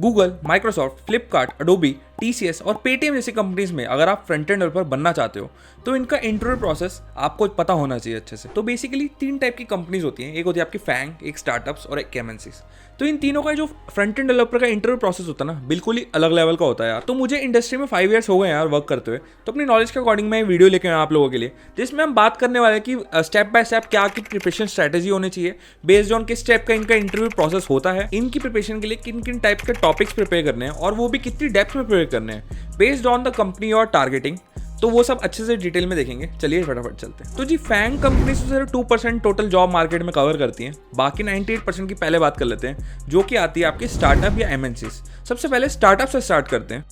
Google, Microsoft, Flipkart, Adobe, TCS और Paytm जैसी companies में अगर आप फ्रंट एंड डेवलपर बनना चाहते हो तो इनका इंटरव्यू प्रोसेस आपको पता होना चाहिए अच्छे से। तो बेसिकली 3 टाइप की कंपनीज होती हैं, एक होती है आपकी फैंग, एक स्टार्टअप्स और एक MNCs। तो इन तीनों का जो फ्रंट एंड डेवलपर का इंटरव्यू प्रोसेस होता है ना, बिल्कुल ही अलग लेवल का होता है यार। तो मुझे इंडस्ट्री में 5 ईयर्स हो गए यार वर्क करते हुए, तो अपनी नॉलेज के अकॉर्डिंग मैं वीडियो लेके आया आप लोगों के लिए, जिसमें हम बात करने वाले कि स्टेप बाय स्टेप क्या की प्रिपरेशन स्ट्रेटेजी होनी चाहिए, बेस्ड ऑन किस स्टेप का इनका इंटरव्यू प्रोसेस होता है, इनकी प्रिपरेशन के लिए किन किन टाइप के टॉपिक्स प्रिपेयर करने हैं और वो भी कितनी डेप्थ में प्रिपेयर करने हैं बेस्ड ऑन द कंपनी और टारगेटिंग। तो वो सब अच्छे से डिटेल में देखेंगे। चलिए फटाफट चलते हैं। तो जी फैंग कंपनी से सिर्फ 2% टोटल जॉब मार्केट में कवर करती हैं, बाकी 98% की पहले बात कर लेते हैं, जो कि आती है आपकी स्टार्टअप या MNCs। सबसे पहले स्टार्टअप से स्टार्ट करते हैं।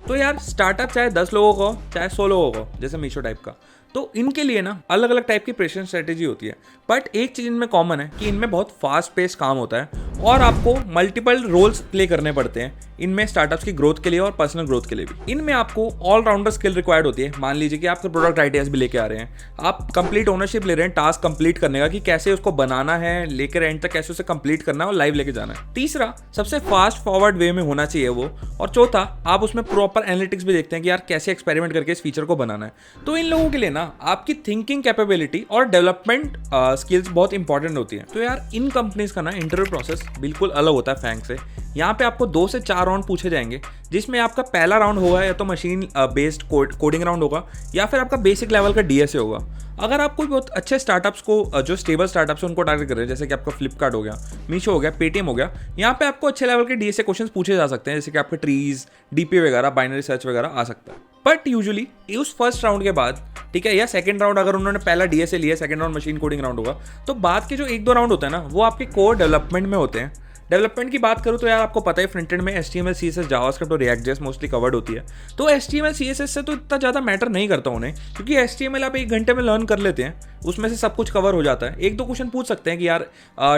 तो यार स्टार्टअप चाहे 10 लोगों का हो चाहे 100 लोगों का हो, जैसे मीशो टाइप का, तो इनके लिए ना अलग अलग टाइप की प्रेशर स्ट्रेटेजी होती है। बट एक चीज इनमें कॉमन है कि इनमें बहुत फास्ट पेस काम होता है और आपको मल्टीपल रोल्स प्ले करने पड़ते हैं इनमें, स्टार्टअप्स की ग्रोथ के लिए और पर्सनल ग्रोथ के लिए भी। इनमें आपको ऑलराउंडर स्किल रिक्वायर्ड होती है। मान लीजिए कि आप प्रोडक्ट आइडियाज भी लेके आ रहे हैं, आप कंप्लीट ओनरशिप ले रहे हैं टास्क कंप्लीट करने का, कि कैसे उसको बनाना है, लेकर एंड तक कैसे उसे कंप्लीट करना है और लाइव लेके जाना है। तीसरा, सबसे फास्ट फॉरवर्ड वे में होना चाहिए वो। और चौथा, आप उसमें प्रॉपर एनालिटिक्स भी देखते हैं कि यार कैसे एक्सपेरिमेंट करके इस फीचर को बनाना है। तो इन लोगों के लिए ना आपकी थिंकिंग कैपेबिलिटी और डेवलपमेंट स्किल्स बहुत इंपॉर्टेंट होती है। तो यार इन कंपनीज का ना इंटरव्यू प्रोसेस बिल्कुल अलग होता है फैंग से। यहाँ पे आपको 2 से 4 राउंड पूछे जाएंगे, जिसमें आपका पहला राउंड होगा या तो मशीन बेस्ड कोडिंग राउंड होगा या फिर आपका बेसिक लेवल का DSA होगा। अगर आप कोई बहुत अच्छे स्टार्टअप्स को, जो स्टेबल स्टार्टअप्स हैं, उनको टारगेट कर रहे हैं, जैसे कि आपका फ्लिपकार्ट हो गया, मीशो हो गया, पेटीएम हो गया, यहाँ पे आपको अच्छे लेवल के DSA क्वेश्चंस पूछे जा सकते हैं, जैसे कि आपके ट्रीज, DP वगैरह, बाइनरी सर्च वगैरह आ सकता है। बट यूजुअली उस फर्स्ट राउंड के बाद, ठीक है, या सेकंड राउंड अगर उन्होंने पहला DSA लिया, second round machine coding round होगा, तो बाद के जो 1-2 राउंड होता है ना, वो आपके कोर डेवलपमेंट में होते हैं। डेवलपमेंट की बात करूँ तो यार आपको पता है फ्रंट एंड में HTML, CSS, जावास्क्रिप्ट और React.js मोस्टली कवर्ड होती है। तो HTML, CSS से तो इतना ज़्यादा मैटर नहीं करता उन्हें, क्योंकि HTML आप 1 घंटे में लर्न कर लेते हैं, उसमें से सब कुछ कवर हो जाता है। 1-2 क्वेश्चन पूछ सकते हैं कि यार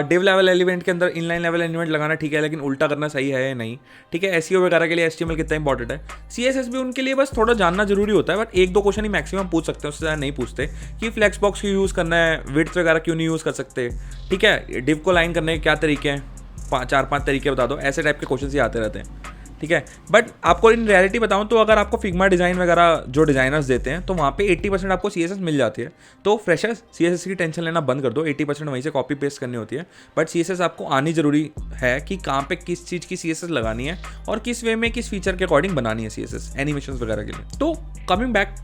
डिव लेवल एलिमेंट के अंदर इनलाइन लेवल एलिमेंट लगाना ठीक है, लेकिन उल्टा करना सही है या नहीं, ठीक है। SEO वगैरह के लिए HTML कितना इंपॉर्टेंट है, CSS भी उनके लिए बस थोड़ा जानना जरूरी होता है। बट 1-2 क्वेश्चन ही मैक्सिमम पूछ सकते हैं, उससे ज़्यादा नहीं पूछते कि फ्लेक्स बॉक्स क्यों यूज़ करना है, विड्थ वगैरह क्यों नहीं यूज़ कर सकते, ठीक है, डिव को लाइन करने के क्या तरीके हैं, 4-5 तरीके बता दो, ऐसे टाइप के क्वेश्चन ही आते रहते हैं, ठीक है। बट आपको इन रियलिटी बताऊं तो अगर आपको फिग्मा डिज़ाइन वगैरह जो डिज़ाइनर्स देते हैं, तो वहाँ पे 80% आपको CSS मिल जाती है। तो फ्रेशर्स CSS की टेंशन लेना बंद कर दो, 80% वहीं से कॉपी पेस्ट करनी होती है। बट CSS आपको आनी जरूरी है कि कहाँ पे किस चीज़ की CSS लगानी है और किस वे में किस फीचर के अकॉर्डिंग बनानी है CSS एनिमेशन वगैरह के लिए। तो coming back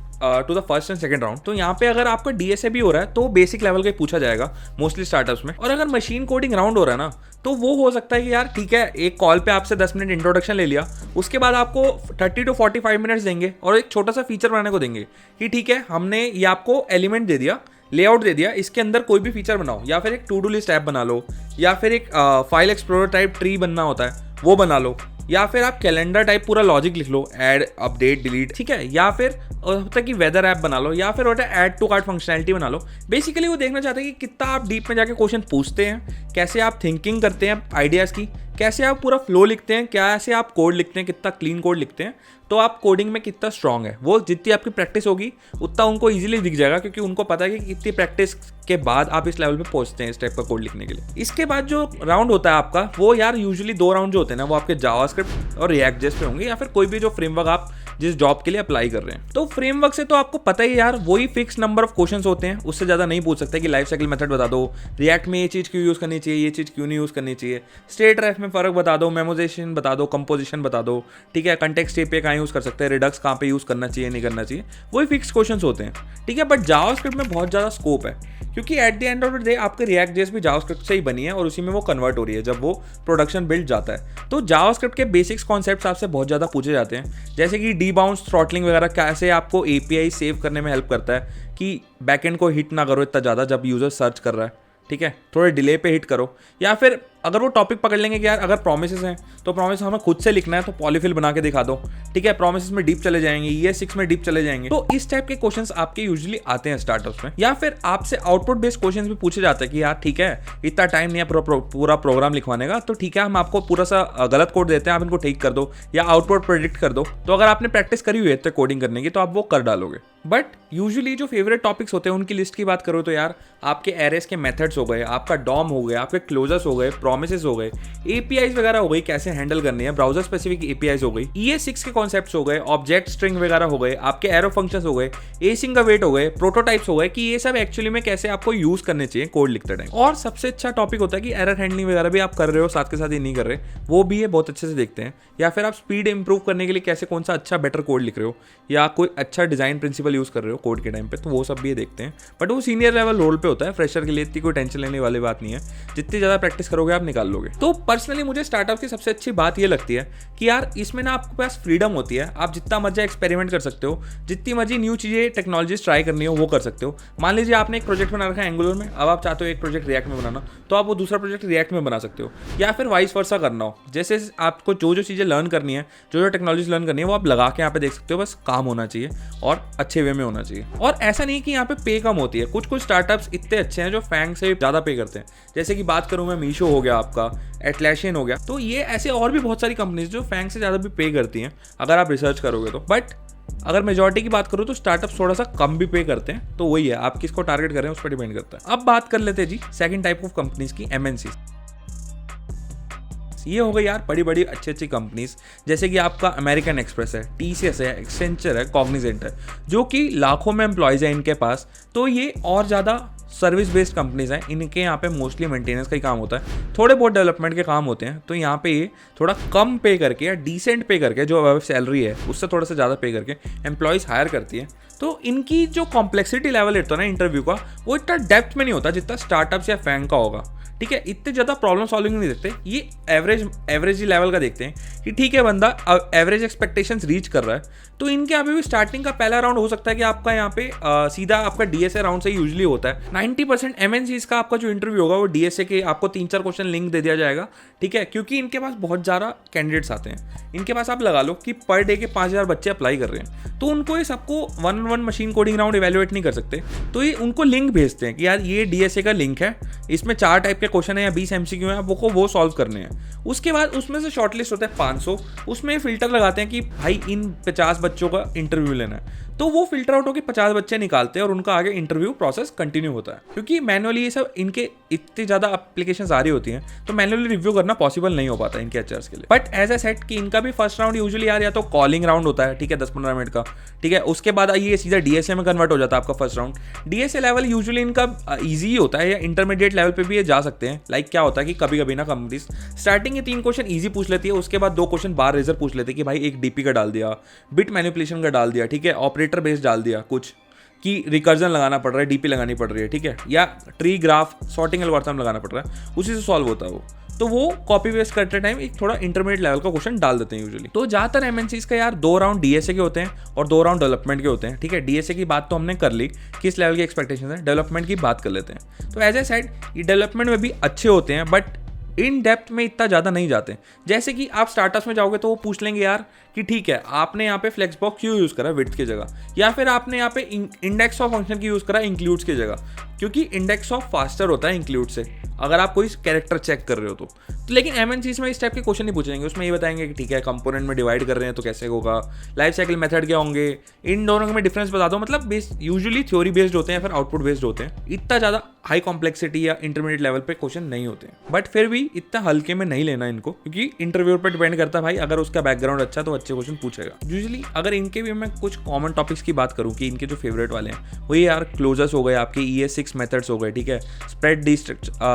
to the first and second round, तो यहाँ पे अगर आपका DSA भी हो रहा है तो बेसिक लेवल का पूछा जाएगा मोस्टली स्टार्टअप्स में। और अगर मशीन कोडिंग राउंड हो रहा है ना, तो वो हो सकता है कि यार ठीक है, एक कॉल पे आपसे 10 मिनट इंट्रोडक्शन ले लिया, उसके बाद आपको 30 to 45 मिनट्स देंगे और एक छोटा सा फीचर बनाने को देंगे कि ठीक है, हमने ये आपको एलिमेंट दे दिया, लेआउट दे दिया, इसके अंदर कोई भी फीचर बनाओ, या फिर एक टू डू लिस्ट ऐप बना लो, या फिर एक फाइल एक्सप्लोरर टाइप ट्री बनना होता है वो बना लो, या फिर आप कैलेंडर टाइप पूरा लॉजिक लिख लो, ऐड, अपडेट, डिलीट, ठीक है, या फिर होता है कि वेदर ऐप बना लो, या फिर होता है ऐड टू कार्ट फंक्शनैलिटी बना लो। बेसिकली वो देखना चाहते हैं कि कितना आप डीप में जाके क्वेश्चन पूछते हैं, कैसे आप थिंकिंग करते हैं आइडियाज़ की, कैसे आप पूरा फ्लो लिखते हैं, कैसे आप कोड लिखते हैं, कितना क्लीन कोड लिखते हैं, तो आप कोडिंग में कितना स्ट्रांग है। वो जितनी आपकी प्रैक्टिस होगी उतना उनको इजीली दिख जाएगा, क्योंकि उनको पता है कि कितनी प्रैक्टिस के बाद आप इस लेवल पे पहुंचते हैं इस टाइप का कोड लिखने के लिए। इसके बाद जो राउंड होता है आपका, वो यार यूजुअली 2 राउंड जो होते हैं ना, वो आपके जावास्क्रिप्ट और React.js पे होंगे, या फिर कोई भी जो फ्रेमवर्क आप जिस जॉब के लिए अप्लाई कर रहे हैं। तो फ्रेमवर्क से तो आपको पता ही यार, वही फिक्स नंबर ऑफ क्वेश्चंस होते हैं, उससे ज़्यादा नहीं पूछ सकते कि लाइफ साइकिल मेथड बता दो, रिएक्ट में ये चीज़ क्यों यूज़ करनी चाहिए, ये चीज़ क्यों नहीं यूज़ करनी चाहिए, स्टेट रेफ में फ़र्क बता दो, मेमोजाइजेशन बता दो, कंपोजिशन बता दो, ठीक है, कंटेक्स्ट पे कहाँ यूज़ कर सकते हैं, रिडक्स कहाँ पे यूज़ करना चाहिए, नहीं करना चाहिए, वही फिक्स क्वेश्चंस होते हैं, ठीक है। बट जावास्क्रिप्ट में बहुत ज़्यादा स्कोप है, क्योंकि at the end of the day आपके React.js भी जावास्क्रिप्ट से ही बनी है और उसी में वो कन्वर्ट हो रही है जब वो प्रोडक्शन बिल्ड जाता है। तो जावास्क्रिप्ट के बेसिक्स कॉन्सेप्ट्स आपसे बहुत ज़्यादा पूछे जाते हैं, जैसे कि डीबाउंस, थ्रॉटलिंग वगैरह, कैसे आपको API सेव करने में हेल्प करता है कि बैकएंड को हिट ना करो इतना ज़्यादा जब यूज़र सर्च कर रहा है, ठीक है, थोड़े डिले पे हिट करो। या फिर अगर वो टॉपिक पकड़ लेंगे कि यार अगर प्रोमिसेस हैं तो प्रोमिस हमें खुद से लिखना है, तो पॉलीफिल बना के दिखा दो, ठीक है, प्रोमिसेस में डीप चले जाएंगे, ES6 में डीप चले जाएंगे। तो इस टाइप के क्वेश्चंस आपके यूजुअली आते हैं स्टार्टअप्स में। या फिर आपसे आउटपुट बेस्ड क्वेश्चंस भी पूछे जाते हैं कि यार ठीक है, इतना टाइम नहीं है पूरा प्रोग्राम लिखवाने का, तो ठीक है, हम आपको पूरा सा गलत कोड देते हैं, आप इनको ठीक कर दो या आउटपुट प्रेडिक्ट कर दो। तो अगर आपने प्रैक्टिस करी हुई है कोडिंग करने की, तो आप वो कर डालोगे। बट यूजुअली जो फेवरेट टॉपिक्स होते हैं उनकी लिस्ट की बात करो तो यार आपके एरेस के मेथड्स हो गए, आपका डॉम हो गया, आपके क्लोजर्स हो गए, प्रोमिसेस हो गए, एपीआईज वगैरह हो गई कैसे हैंडल करनी है, ब्राउजर स्पेसिफिक एपीआईज हो गई, ES6 के कॉन्सेप्ट्स हो गए, ऑब्जेक्ट स्ट्रिंग वगैरह हो गए, आपके एरो फंक्शंस हो गए, एसिंग का वेट हो गए, प्रोटोटाइप्स हो गए कि ये सब एक्चुअली में कैसे आपको यूज करने चाहिए कोड लिखते टाइम। और सबसे अच्छा टॉपिक होता है कि एरर हैंडलिंग वगैरह भी आप कर रहे हो साथ के साथ ही नहीं कर रहे, वो भी ये बहुत अच्छे से देखते हैं। या फिर आप स्पीड इंप्रूव करने के लिए कैसे कौन सा अच्छा बेटर कोड लिख रहे हो या कोई अच्छा डिजाइन प्रिंसिपल यूज कर रहे हो कोड के टाइम पे, तो वो सब भी ये देखते हैं। बट वो सीनियर लेवल रोल पे होता है, फ्रेशर के लिए इतनी कोई टेंशन लेने वाली बात नहीं है, जितनी ज़्यादा प्रैक्टिस करोगे आप निकाल लोगे। तो पर्सनली मुझे स्टार्टअप की सबसे अच्छी बात ये लगती है कि यार इसमें ना आपके पास फ्रीडम होती है, आप जितना मर्जी एक्सपेरिमेंट कर सकते हो, जितनी मर्जी न्यू चीज़ें टेक्नोलॉजीज ट्राई करनी हो वो कर सकते हो। मान लीजिए आपने एक प्रोजेक्ट बना रखा है एंगुलर में, अब आप चाहते हो एक प्रोजेक्ट रिएक्ट में बनाना, तो आप वो दूसरा प्रोजेक्ट रिएक्ट में बना सकते हो, या फिर वाइस वर्सा करना हो। जैसे आपको जो जो चीज़ें लर्न करनी है, जो जो टेक्नोलॉजी लर्न करनी है, वो आप लगा के यहाँ पे देख सकते हो, बस काम होना चाहिए और अच्छे वे में होना चाहिए। और ऐसा नहीं कि यहाँ पे पे कम होती है, कुछ कुछ स्टार्टअप्स इतने अच्छे हैं जो फैंग से ज़्यादा पे करते हैं। जैसे कि बात करूँ मैं, मीशो हो गया, आपका एटलैशियन हो गया, तो ये ऐसे और भी बहुत सारी कंपनीज जो फैंग से ज़्यादा भी पे करती हैं अगर आप रिसर्च करोगे तो। बट अगर मेजॉरिटी की बात करूँ तो स्टार्टअप्स थोड़ा सा कम भी पे करते हैं, तो वही है, आप किसको टारगेट कर रहे हैं उस पर डिपेंड करता है। अब बात कर लेते हैं जी सेकंड टाइप ऑफ कंपनीज की, MNC। ये हो गई यार बड़ी बड़ी अच्छी अच्छी कंपनीज, जैसे कि आपका अमेरिकन एक्सप्रेस है, TCS है, एक्सेंचर है, कॉग्निजेंट है, जो कि लाखों में एम्प्लॉयज़ हैं इनके पास। तो ये और ज़्यादा सर्विस बेस्ड कंपनीज हैं, इनके यहाँ पे मोस्टली मेंटेनेंस का ही काम होता है, थोड़े बहुत डेवलपमेंट के काम होते हैं। तो यहाँ पे ये थोड़ा कम पे करके या डिसेंट पे करके, जो सैलरी है उससे थोड़ा सा ज़्यादा पे करके एम्प्लॉयज़ हायर करती है। तो इनकी जो कॉम्प्लेक्सिटी लेवल होता है ना इंटरव्यू का, वो इतना डेप्थ में नहीं होता जितना स्टार्टअप्स या फैंग का होगा। ठीक है, इतने ज़्यादा प्रॉब्लम सॉल्विंग नहीं देखते, ये एवरेज ही लेवल का देखते हैं कि ठीक है बंदा एवरेज एक्सपेक्टेशंस रीच कर रहा है। तो इनके यहाँ पे भी स्टार्टिंग का पहला राउंड हो सकता है कि आपका यहाँ पे सीधा आपका DSA राउंड से यूजुअली होता है। 90% MNCs का आपका जो इंटरव्यू होगा वो DSA के आपको 3-4 क्वेश्चन लिंक दे दिया जाएगा। ठीक है, क्योंकि इनके पास बहुत ज़्यादा कैंडिडेट्स आते हैं, इनके पास आप लगा लो कि पर डे के 5000 बच्चे अप्लाई कर रहे हैं, तो उनको ये सबको 1-on-1 machine coding round evaluate नहीं कर सकते। तो ये उनको लिंक भेजते हैं कि यार ये DSA का लिंक है, इसमें 4 टाइप के क्वेश्चन है या 20 MCQ हैं, आपको वो सॉल्व करने हैं। उसके बाद उसमें से शॉर्टलिस्ट होता है 500, उसमें फिल्टर लगाते हैं कि भाई इन 50 बच्चों का इंटरव्यू लेना है, तो वो फिल्टर आउट होकर 50 बच्चे निकालते हैं और उनका आगे इंटरव्यू प्रोसेस कंटिन्यू होता है। क्योंकि मैनुअली ये सब इनके इतनी ज़्यादा एप्लीकेशंस आ रही होती हैं, तो मैनुअली रिव्यू करना पॉसिबल नहीं हो पाता इनके HRs के लिए। बट एज ए सेट कि इनका भी फर्स्ट राउंड यूजुअली यार या तो कॉलिंग राउंड होता है, ठीक है, 10-15 मिनट का, ठीक है, उसके बाद ये सीधा DSA में कन्वर्ट हो जाता है आपका first round. DSA level usually इनका ईजी ही होता है, या इंटरमीडिएट लेवल पे भी ये जा सकते हैं। लाइक क्या होता है कि कभी कभी ना कंपनीज स्टार्टिंग के 3 क्वेश्चन ईजी पूछ लेती है, उसके बाद 2 क्वेश्चन बार रेजर पूछ लेते हैं कि भाई एक DP का डाल दिया, बिट मैनिपुलेशन का डाल दिया, ठीक है, ऑपरेटर बेस्ड डाल दिया कुछ कि रिकर्जन लगाना पड़ रहा है, DP लगानी पड़ रही है, ठीक है, या ट्री ग्राफ सॉर्टिंग एल्गोरिथम लगाना पड़ रहा है, उसी से सॉल्व होता है वो। तो वो कॉपी पेस्ट करते टाइम एक थोड़ा इंटरमीडिएट लेवल का क्वेश्चन डाल देते हैं यूजुअली। तो ज़्यादातर MNCs का यार 2 राउंड DSA के होते हैं और 2 राउंड डेवलपमेंट के होते हैं। ठीक है, DSA की बात तो हमने कर ली, किस लेवल की एक्सपेक्टेशन है, डेवलपमेंट की बात कर लेते हैं। तो एज ए साइड ये डेवलपमेंट में भी अच्छे होते हैं, बट इन डेप्थ में इतना ज़्यादा नहीं जाते। जैसे कि आप स्टार्टअप्स में जाओगे तो वो पूछ लेंगे यार कि ठीक है आपने यहाँ पे फ्लेक्सबॉक्स क्यों यूज़ करा विड्थ की जगह, या फिर आपने यहाँ पे इंडेक्स ऑफ फंक्शन की यूज़ करा इंक्लूड्स की जगह, क्योंकि इंडेक्स ऑफ फास्टर होता है इंक्लूड से अगर आप कोई कैरेक्टर चेक कर रहे हो तो। लेकिन MNCs में इस टाइप के क्वेश्चन नहीं पूछेंगे, उसमें ये बताएंगे कि ठीक है कंपोनेंट में डिवाइड कर रहे हैं तो कैसे होगा, लाइफ साइकिल मेथड क्या होंगे, इन दोनों में डिफरेंस बता दो। मतलब यूजुअली थ्योरी बेस्ड होते हैं या फिर आउटपुट बेस्ड होते हैं, इतना ज़्यादा हाई कॉम्प्लेक्सिटी या इंटरमीडिएट लेवल पे क्वेश्चन नहीं होते हैं। बट फिर भी इतना हल्के में नहीं लेना इनको, क्योंकि इंटरव्यू पर डिपेंड करता है भाई, अगर उसका बैकग्राउंड अच्छा तो अच्छे क्वेश्चन पूछेगा यूजुअली। अगर इनके भी मैं कुछ कॉमन टॉपिक्स की बात करूँ कि इनके जो फेवरेट वाले हैं वही यार क्लोजर्स हो गए, आपके ES6 मेथड्स हो गए, ठीक है,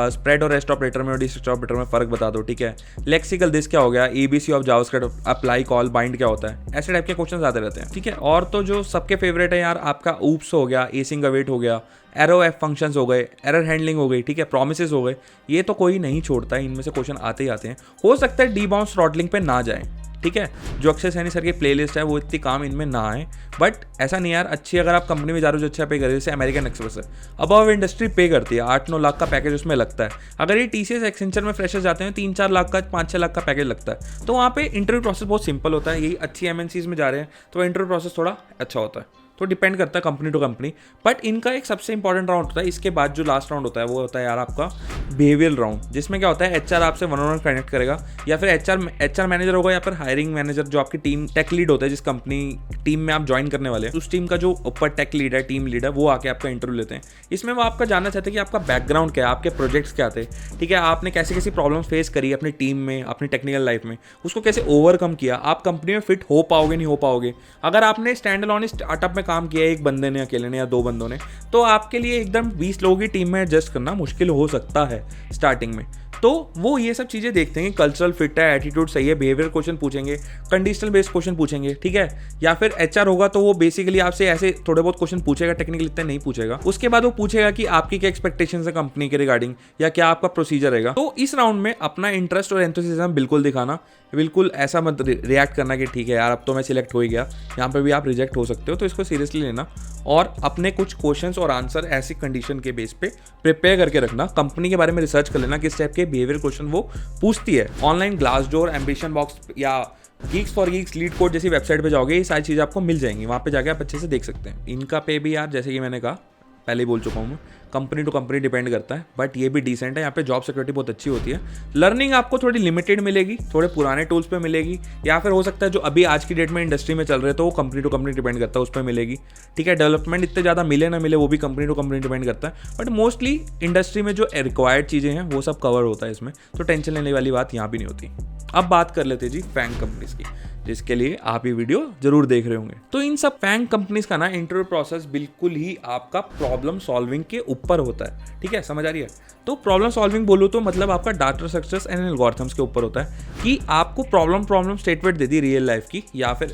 स्प्रेड और रेस्ट ऑपरेटर में और डिस्ट्रक्ट ऑपरेटर में फ़र्क बता दो, ठीक है, लेक्सिकल दिस क्या हो गया, ABC of JavaScript, apply call bind क्या होता है, ऐसे टाइप के क्वेश्चन आते रहते हैं। ठीक है, और तो जो सबके फेवरेट है यार आपका ऊप्स हो गया, एसिंग अवेट हो गया, एरो एफ फंक्शंस हो गए, एरर हैंडलिंग हो गई, ठीक है, प्रोमिसेस हो गए, ये तो कोई नहीं छोड़ता है, इनमें से क्वेश्चन आते ही आते हैं। हो सकता है डीबाउंस थ्रॉटलिंग पे ना जाए, ठीक है, जो अक्षय सैनी सर की प्लेलिस्ट है वो इतनी काम इनमें ना आए, बट ऐसा नहीं यार, अच्छी अगर आप कंपनी में जा रहे हो जो अच्छा पे करे, जैसे अमेरिकन एक्सप्रेस है, अब इंडस्ट्री पे करती है, 8-9 लाख का पैकेज उसमें लगता है। अगर ये TCS एक्सेंचर में फ्रेशर जाते हैं 3-4 लाख का 5-6 लाख का पैकेज लगता है, तो वहाँ पे इंटरव्यू प्रोसेस बहुत सिंपल होता है। यही अच्छी MNCs में जा रहे हैं तो इंटरव्यू प्रोसेस थोड़ा अच्छा होता है। तो डिपेंड करता है कंपनी टू कंपनी। बट इनका एक सबसे इंपॉर्टेंट राउंड होता है, इसके बाद जो लास्ट राउंड होता है वो होता है यार आपका बिहेवियल राउंड, जिसमें क्या होता है HR आपसे वन ऑन वन कनेक्ट करेगा, या फिर HR मैनेजर होगा या फिर हायरिंग मैनेजर जो आपकी टीम टेक लीड होता है, जिस कंपनी टीम में आप ज्वाइन करने वाले हैं उस टीम का जो ऊपर टेक लीड है, टीम लीड है, वो आके आपका इंटरव्यू लेते हैं। इसमें वो आपका जानना चाहते हैं कि आपका बैकग्राउंड क्या है, आपके प्रोजेक्ट्स क्या थे, ठीक है, आपने कैसी कैसी प्रॉब्लम फेस करी अपनी टीम में, अपनी टेक्निकल लाइफ में, उसको कैसे ओवरकम किया, आप कंपनी में फिट हो पाओगे नहीं हो पाओगे। अगर आपने स्टैंड अलोन स्टार्टअप में काम किया एक बंदे ने अकेले ने या 2 बंदों ने, तो आपके लिए एकदम 20 लोगों की टीम में एडजस्ट करना मुश्किल हो सकता है स्टार्टिंग में। तो वो ये सब चीज़ें देखते हैं, कल्चरल फिट है, एटीट्यूड सही है, बिहेवियर क्वेश्चन पूछेंगे, कंडीशनल बेस्ड क्वेश्चन पूछेंगे, ठीक है, या फिर HR होगा तो वो बेसिकली आपसे ऐसे थोड़े बहुत क्वेश्चन पूछेगा, टेक्निकल इतने नहीं पूछेगा। उसके बाद वो पूछेगा कि आपकी क्या एक्सपेक्टेशंस है कंपनी के रिगार्डिंग, या क्या आपका प्रोसीजर रहेगा। तो इस राउंड में अपना इंटरेस्ट और एंथुसियाज्म बिल्कुल दिखाना, बिल्कुल ऐसा मत रिएक्ट करना कि ठीक है यार अब तो मैं सिलेक्ट हो ही गया, यहाँ पे भी आप रिजेक्ट हो सकते हो, तो इसको सीरियसली लेना और अपने कुछ क्वेश्चंस और आंसर ऐसी कंडीशन के बेस पे प्रिपेयर करके रखना। कंपनी के बारे में रिसर्च कर लेना किस टाइप के बिहेवियर क्वेश्चन वो पूछती है। ऑनलाइन ग्लासडोर, एम्बिशन बॉक्स या Geeks for Geeks, leet code जैसी वेबसाइट पे जाओगे, ये सारी चीज़ें आपको मिल जाएंगी, वहाँ पे जाके आप अच्छे से देख सकते हैं। इनका पे भी यार जैसे कि मैंने कहा पहले ही बोल चुका हूँ मैं, कंपनी टू कंपनी डिपेंड करता है, बट ये भी डिसेंट है। यहाँ पे जॉब सिक्योरिटी बहुत अच्छी होती है। लर्निंग आपको थोड़ी लिमिटेड मिलेगी, थोड़े पुराने टूल्स पे मिलेगी, या फिर हो सकता है जो अभी आज की डेट में इंडस्ट्री में चल रहे तो वो कंपनी टू कंपनी डिपेंड करता है, उस पर मिलेगी, ठीक है। डेवलपमेंट इतने ज़्यादा मिले ना मिले वो भी कंपनी टू कंपनी डिपेंड करता है, बट मोस्टली इंडस्ट्री में जो रिक्वायर्ड चीज़ें हैं वो सब कवर होता है इसमें, तो टेंशन लेने वाली बात यहाँ भी नहीं होती। अब बात कर लेते जी फैंग कंपनीज की, जिसके लिए आप ये वीडियो जरूर देख रहे होंगे। तो इन सब फैंग कंपनीज का ना इंटरव्यू प्रोसेस बिल्कुल ही आपका प्रॉब्लम सॉल्विंग के ऊपर होता है, ठीक है, समझ आ रही है। तो प्रॉब्लम सॉल्विंग बोलो तो मतलब आपका डाटा स्ट्रक्चर्स एंड एल्गोरिथम्स के ऊपर होता है कि आपको प्रॉब्लम स्टेटमेंट दे दी रियल लाइफ की, या फिर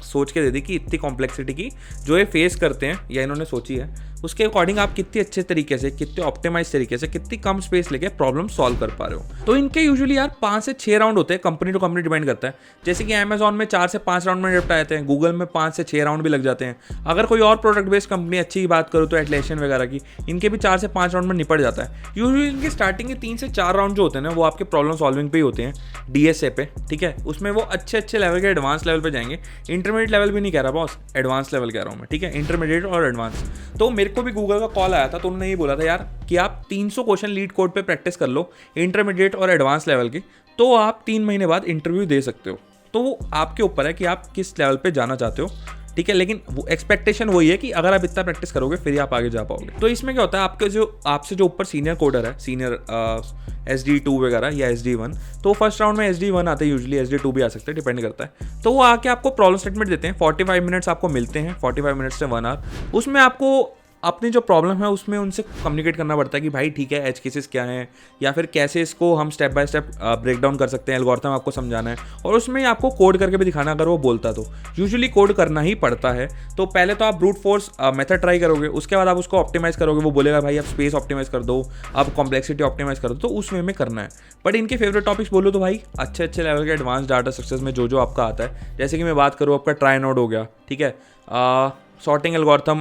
सोच के दे दी कि इतनी कॉम्प्लेक्सिटी की जो ये फेस करते हैं या इन्होंने सोची है, उसके अकॉर्डिंग आप कितने अच्छे तरीके से, कितने ऑप्टिमाइज तरीके से, कितनी कम स्पेस लेके प्रॉब्लम सॉल्व कर पा रहे हो। तो इनके यूजुअली यार 5 से 6 राउंड होते हैं, कंपनी टू कंपनी डिपेंड करता है। जैसे कि अमेजॉन में 4 से 5 राउंड में निपटा जाते हैं, गूगल में 5 से 6 राउंड भी लग जाते हैं। अगर कोई और प्रोडक्ट बेस्ड कंपनी अच्छी की बात करो तो एटलेशन वगैरह की, इनके भी 4 से 5 राउंड में निपट जाता है। यूजुअली इनके स्टार्टिंग के 3 से 4 राउंड जो होते हैं ना वो आपके प्रॉब्लम सॉल्विंग पे ही होते हैं, DSA पे, ठीक है। उसमें वो अच्छे लेवल के एडवांस लेवल पे जाएंगे, इंटरमीडिएट लेवल भी नहीं कह रहा बॉस, एडवांस लेवल कह रहा हूँ मैं, ठीक है, इंटरमीडिएट और एडवांस। तो मेरे को भी गूगल का कॉल आया था तो उन्होंने ये बोला था यार कि आप 300 क्वेश्चन लीड कोड पे प्रैक्टिस कर लो इंटरमीडिएट और एडवांस लेवल की, तो आप 3 महीने बाद इंटरव्यू दे सकते हो। तो वो आपके ऊपर है कि आप किस लेवल पे जाना चाहते हो, ठीक है, लेकिन वो एक्सपेक्टेशन वही है कि अगर आप इतना प्रैक्टिस करोगे फिर ही आप आगे जा पाओगे। तो इसमें क्या होता है, आपसे जो ऊपर सीनियर कोडर है, सीनियर SD2 वगैरह या SD1, तो फर्स्ट राउंड में SD1 आते हैं, यूजुअली SD2 भी आ सकते हैं, डिपेंड करता है। तो वो आके आपको प्रॉब्लम स्टेटमेंट देते हैं, 45 मिनट्स आपको मिलते हैं, 45 मिनट्स से 1 आवर। उसमें आपको अपनी जो प्रॉब्लम है उसमें उनसे कम्युनिकेट करना पड़ता है कि भाई ठीक है एज केसेस क्या हैं, या फिर कैसे इसको हम step by step break down कर सकते हैं, एल्गोरिथम आपको समझाना है, और उसमें आपको कोड करके भी दिखाना अगर वो बोलता तो। यूजुअली कोड करना ही पड़ता है। तो पहले तो आप ब्रूट फोर्स मेथड ट्राई करोगे, उसके बाद आप उसको ऑप्टिमाइज करोगे, वो बोलेगा भाई आप स्पेस ऑप्टिमाइज कर दो, आप कॉम्प्लेक्सिटी ऑप्टिमाइज कर दो, तो उस वे में करना है। बट इनके फेवरेट टॉपिक्स बोलो तो भाई अच्छे लेवल के एडवांस डाटा स्ट्रक्चर्स में जो आपका आता है, जैसे कि मैं बात करूँ आपका ट्राइनोड हो गया, ठीक है, सॉर्टिंग एल्गोरिथम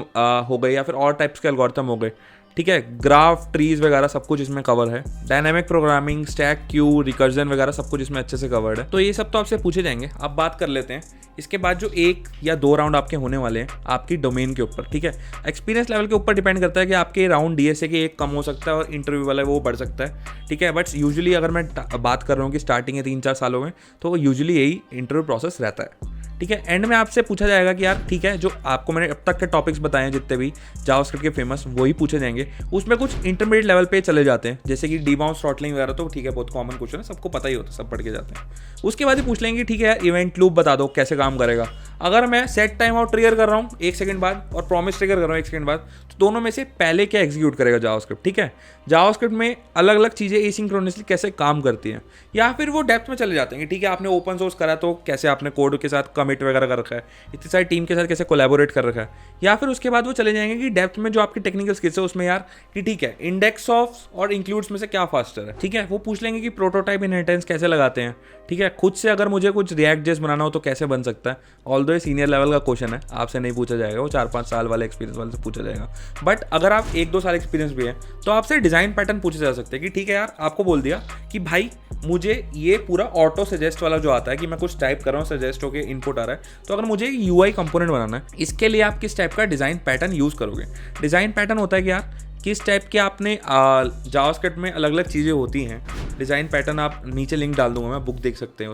हो गए, या फिर और टाइप्स के एल्गोरिथम हो गए, ठीक है, ग्राफ, ट्रीज वगैरह सब कुछ इसमें कवर है। Dynamic programming, stack, Q, recursion वगैरह सब कुछ इसमें अच्छे से कवर्ड है। तो ये सब तो आपसे पूछे जाएंगे। अब बात कर लेते हैं इसके बाद जो 1 या 2 राउंड आपके होने वाले हैं आपकी डोमेन के ऊपर, ठीक है। एक्सपीरियंस लेवल के ऊपर डिपेंड करता है कि आपके राउंड DSA के 1 कम हो सकता है और इंटरव्यू वाला वो बढ़ सकता है, ठीक है। बट यूजुअली अगर मैं बात कर रहा हूँ कि स्टार्टिंग के 3-4 सालों में, तो यूजुअली यही इंटरव्यू प्रोसेस रहता है, ठीक है। एंड में आपसे पूछा जाएगा कि यार ठीक है जो आपको मैंने अब तक के टॉपिक्स बताए हैं जितने भी जावास्क्रिप्ट के फेमस, वही पूछे जाएंगे। उसमें कुछ इंटरमीडिएट लेवल पे चले जाते हैं, जैसे कि डीबाउंस, थ्रॉटलिंग वगैरह, तो ठीक है बहुत कॉमन क्वेश्चन है, सबको पता ही होता है, सब पढ़ के जाते हैं। उसके बाद ही पूछ लेंगे ठीक है यार इवेंट लूप बता दो कैसे काम करेगा। अगर मैं सेट टाइम आउट ट्रिगर कर रहा हूँ 1 सेकंड बाद और प्रॉमिस ट्रिगर कर रहा हूँ 1 सेकंड बाद, तो दोनों में से पहले क्या एग्जीक्यूट करेगा जावास्क्रिप्ट, ठीक है। जावास्क्रिप्ट में अलग अलग चीज़ें एसिंक्रोनसली कैसे काम करती हैं, या फिर वो डेप्थ में चले जाते हैं, ठीक है। आपने ओपन सोर्स करा तो कैसे आपने कोड के साथ कमिट वगैरह कर रखा है, इतनी सारी टीम के साथ कैसे कोलैबोरेट कर रखा है, या फिर उसके बाद वो चले जाएंगे कि डेप्थ में जो आपकी टेक्निकल स्किल्स है उसमें यार कि ठीक है इंडेक्स ऑफ और इंक्लूड्स में से क्या फास्टर है, ठीक है। वो पूछ लेंगे कि प्रोटोटाइप इनहेरिटेंस कैसे लगाते हैं, ठीक है। खुद से अगर मुझे कुछ रिएक्ट जेस बनाना हो तो कैसे बन सकता है, ऑल्दो ये सीनियर लेवल का क्वेश्चन है, आपसे नहीं पूछा जाएगा, वो 4-5 साल वाले एक्सपीरियंस वाले से पूछा जाएगा। बट अगर आप 1-2 साल एक्सपीरियंस भी है तो आपसे डिज़ाइन पैटर्न पूछे जा सकते हैं कि ठीक है यार, आपको बोल दिया कि भाई मुझे ये पूरा ऑटो सजेस्ट वाला जो आता है कि मैं कुछ टाइप कर रहा हूँ, सजेस्ट होकर इनपुट आ रहा है, तो अगर मुझे यूआई कंपोनेंट बनाना है, इसके लिए आप किस टाइप का डिज़ाइन पैटर्न यूज़ करोगे। डिज़ाइन पैटर्न होता है कि यार किस टाइप के आपने जावास्क्रिप्ट में अलग अलग चीज़ें होती हैं। डिज़ाइन पैटर्न आप नीचे लिंक डाल दूंगा मैं, बुक देख सकते हैं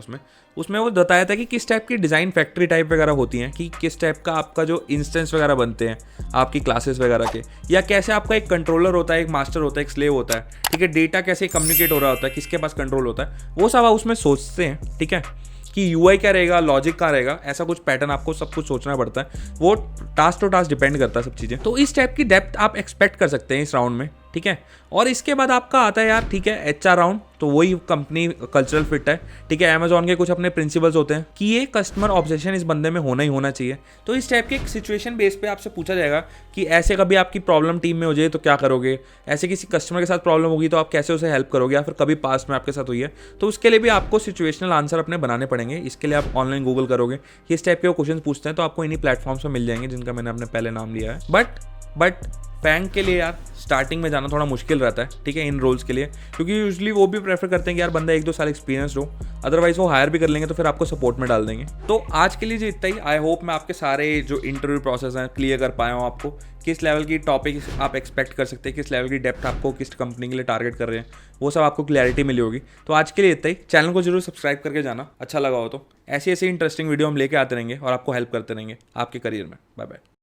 उसमें वो बताया था कि किस टाइप की डिज़ाइन फैक्ट्री टाइप वगैरह होती हैं, कि किस टाइप का आपका जो इंस्टेंस वगैरह बनते हैं आपकी क्लासेस वगैरह के, या कैसे आपका एक कंट्रोलर होता है, एक मास्टर होता है, एक स्लेव होता है, ठीक है, डेटा कैसे कम्युनिकेट हो रहा होता है, किसके पास कंट्रोल होता है, वो सब आप उसमें सोचते हैं, ठीक है, कि यूआई क्या रहेगा, लॉजिक क्या रहेगा, ऐसा कुछ पैटर्न आपको सब कुछ सोचना पड़ता है। वो टास्क टू टास्क डिपेंड करता है सब चीज़ें। तो इस टाइप की डेप्थ आप एक्सपेक्ट कर सकते हैं इस राउंड में, ठीक है। और इसके बाद आपका आता है यार, ठीक है, एचआर राउंड, तो वही कंपनी कल्चरल फिट है, ठीक है। अमेजॉन के कुछ अपने प्रिंसिपल्स होते हैं कि ये कस्टमर ऑब्सेशन इस बंदे में होना ही होना चाहिए। तो इस टाइप के एक सिचुएशन बेस पे आपसे पूछा जाएगा कि ऐसे कभी आपकी प्रॉब्लम टीम में हो जाए तो क्या करोगे, ऐसे किसी कस्टमर के साथ प्रॉब्लम होगी तो आप कैसे उसे हेल्प करोगे, या फिर कभी पास्ट में आपके साथ हुई है, तो उसके लिए भी आपको सिचुएशनल आंसर अपने बनाने पड़ेंगे। इसके लिए आप ऑनलाइन गूगल करोगे, इस टाइप के क्वेश्चन पूछते हैं, तो आपको इन्हीं प्लेटफॉर्म्स पर मिल जाएंगे जिनका मैंने अपने पहले नाम लिया है। बट बैंक के लिए यार स्टार्टिंग में जाना थोड़ा मुश्किल रहता है, ठीक है, इन रोल्स के लिए, क्योंकि यूजली वो भी प्रेफर करते हैं कि यार बंदा 1-2 साल एक्सपीरियंस हो, अदरवाइज वो हायर भी कर लेंगे तो फिर आपको सपोर्ट में डाल देंगे। तो आज के लिए जो इतना ही। आई होप मैं आपके सारे जो इंटरव्यू प्रोसेस हैं क्लियर कर पाया हूँ, आपको किस लेवल की टॉपिक आप एक्सपेक्ट कर सकते हैं, किस लेवल की डेप्थ आपको किस कंपनी के लिए टारगेट कर रहे हैं, वो सब आपको क्लैरिटी मिली होगी। तो आज के लिए इतना ही। चैनल को जरूर सब्सक्राइब करके जाना, अच्छा लगा हो तो। ऐसी इंटरेस्टिंग वीडियो हम लेके आते रहेंगे और आपको हेल्प करते रहेंगे आपके करियर में। Bye bye.